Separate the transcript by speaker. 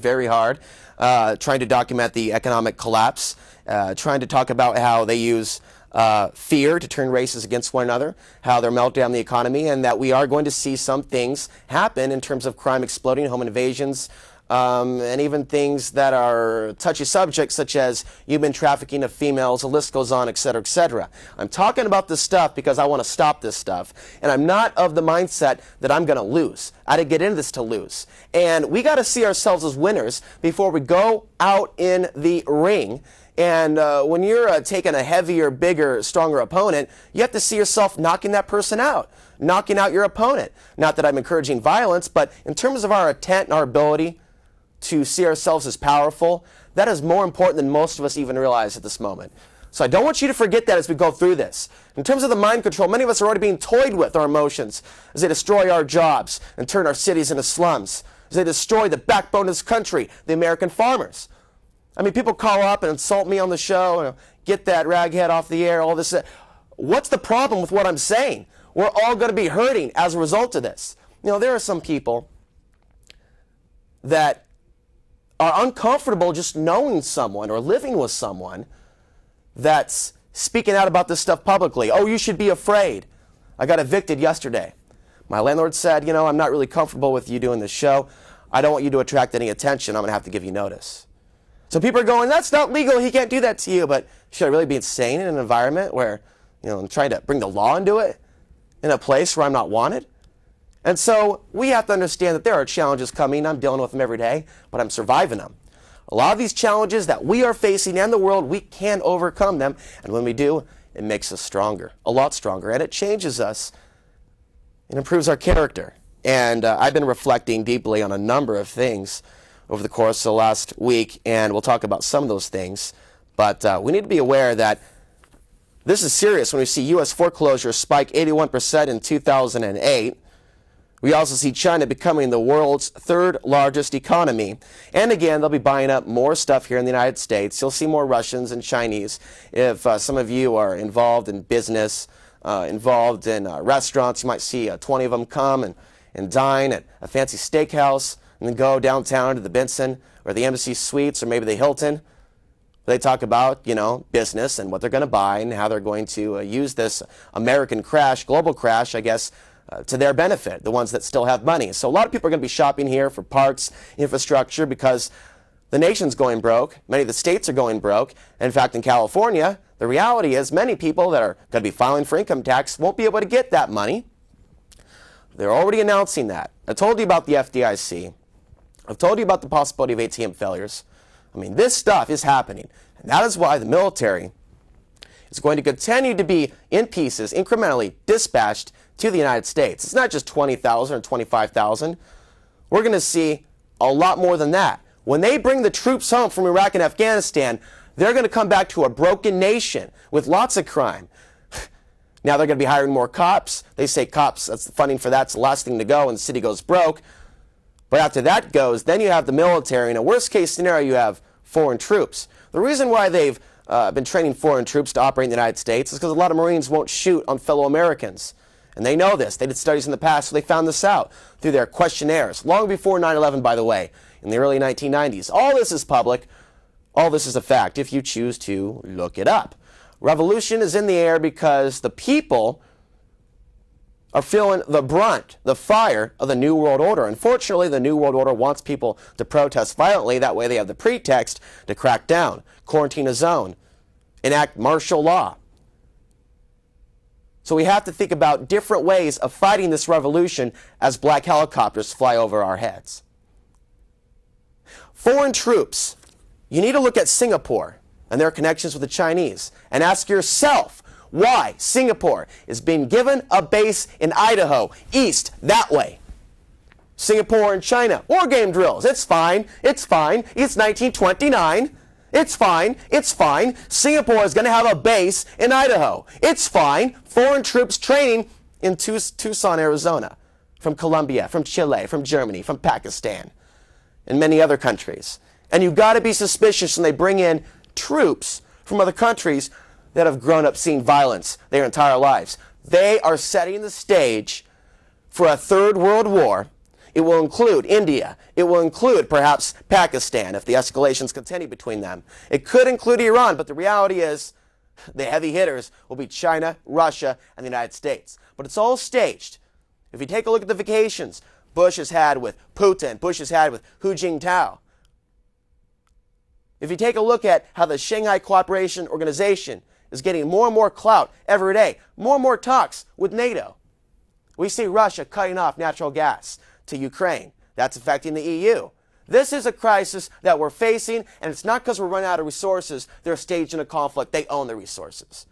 Speaker 1: very hard, trying to document the economic collapse, trying to talk about how they use fear to turn races against one another, how they're melting down the economy, and that we are going to see some things happen in terms of crime exploding, home invasions, and even things that are touchy subjects such as human trafficking of females, the list goes on, etc., etc. I'm talking about this stuff because I want to stop this stuff, and I'm not of the mindset that I'm going to lose. I didn't get into this to lose. And we got to see ourselves as winners before we go out in the ring. And when you're taking a heavier, bigger, stronger opponent, you have to see yourself knocking that person out, knocking out your opponent. Not that I'm encouraging violence, but in terms of our intent and our ability to see ourselves as powerful, that is more important than most of us even realize at this moment. So I don't want you to forget that as we go through this. In terms of the mind control, many of us are already being toyed with our emotions as they destroy our jobs and turn our cities into slums, as they destroy the backbone of this country, the American farmers. I mean, people call up and insult me on the show, and get that raghead off the air, all this. What's the problem with what I'm saying? We're all going to be hurting as a result of this. You know, there are some people that are uncomfortable just knowing someone or living with someone that's speaking out about this stuff publicly. Oh, you should be afraid. I got evicted yesterday. My landlord said, you know, I'm not really comfortable with you doing this show. I don't want you to attract any attention. I'm going to have to give you notice. So people are going, that's not legal. He can't do that to you. But should I really be insane in an environment where, you know, I'm trying to bring the law into it in a place where I'm not wanted? And so we have to understand that there are challenges coming. I'm dealing with them every day, but I'm surviving them. A lot of these challenges that we are facing and the world, we can overcome them. And when we do, it makes us stronger, a lot stronger. And it changes us. It improves our character. And I've been reflecting deeply on a number of things over the course of the last week, and we'll talk about some of those things. But we need to be aware that this is serious when we see U.S. foreclosures spike 81% in 2008. We also see China becoming the world's third largest economy. And again, they'll be buying up more stuff here in the United States. You'll see more Russians and Chinese. If some of you are involved in business, involved in restaurants, you might see 20 of them come and dine at a fancy steakhouse and then go downtown to the Benson or the Embassy Suites or maybe the Hilton. They talk about, you know, business and what they're going to buy and how they're going to use this American crash, global crash, I guess, to their benefit, the ones that still have money. So a lot of people are going to be shopping here for parks, infrastructure, because the nation's going broke. Many of the states are going broke. In fact, in California, the reality is many people that are going to be filing for income tax won't be able to get that money. They're already announcing that. I told you about the FDIC. I've told you about the possibility of ATM failures. I mean, this stuff is happening. And that is why the military is going to continue to be in pieces, incrementally dispatched to the United States. It's not just 20,000 or 25,000. We're going to see a lot more than that. When they bring the troops home from Iraq and Afghanistan, they're going to come back to a broken nation with lots of crime. Now they're going to be hiring more cops. They say cops, that's the funding for that's the last thing to go and the city goes broke. But after that goes, then you have the military. In a worst case scenario, you have foreign troops. The reason why they've been training foreign troops to operate in the United States is because a lot of Marines won't shoot on fellow Americans. And they know this. They did studies in the past, so they found this out through their questionnaires, long before 9/11, by the way, in the early 1990s. All this is public. All this is a fact if you choose to look it up. Revolution is in the air because the people are feeling the brunt, the fire of the New World Order. Unfortunately, the New World Order wants people to protest violently. That way they have the pretext to crack down, quarantine a zone, enact martial law. So we have to think about different ways of fighting this revolution as black helicopters fly over our heads. Foreign troops. You need to look at Singapore and their connections with the Chinese and ask yourself why Singapore is being given a base in Idaho, east, that way. Singapore and China, war game drills. It's fine. It's fine. It's 1929. It's fine. It's fine. Singapore is going to have a base in Idaho. It's fine. Foreign troops training in Tucson, Arizona, from Colombia, from Chile, from Germany, from Pakistan, and many other countries. And you've got to be suspicious when they bring in troops from other countries that have grown up seeing violence their entire lives. They are setting the stage for a third world war It will include India. It will include perhaps Pakistan if the escalations continue between them. It could include Iran, but the reality is the heavy hitters will be China, Russia, and the United States. But it's all staged. If you take a look at the vacations Bush has had with Putin, Bush has had with Hu Jintao, if you take a look at how the Shanghai Cooperation Organization is getting more and more clout every day, more and more talks with NATO. We see Russia cutting off natural gas to Ukraine. That's affecting the EU. This is a crisis that we're facing, and it's not because we're running out of resources. They're staging a conflict. They own the resources.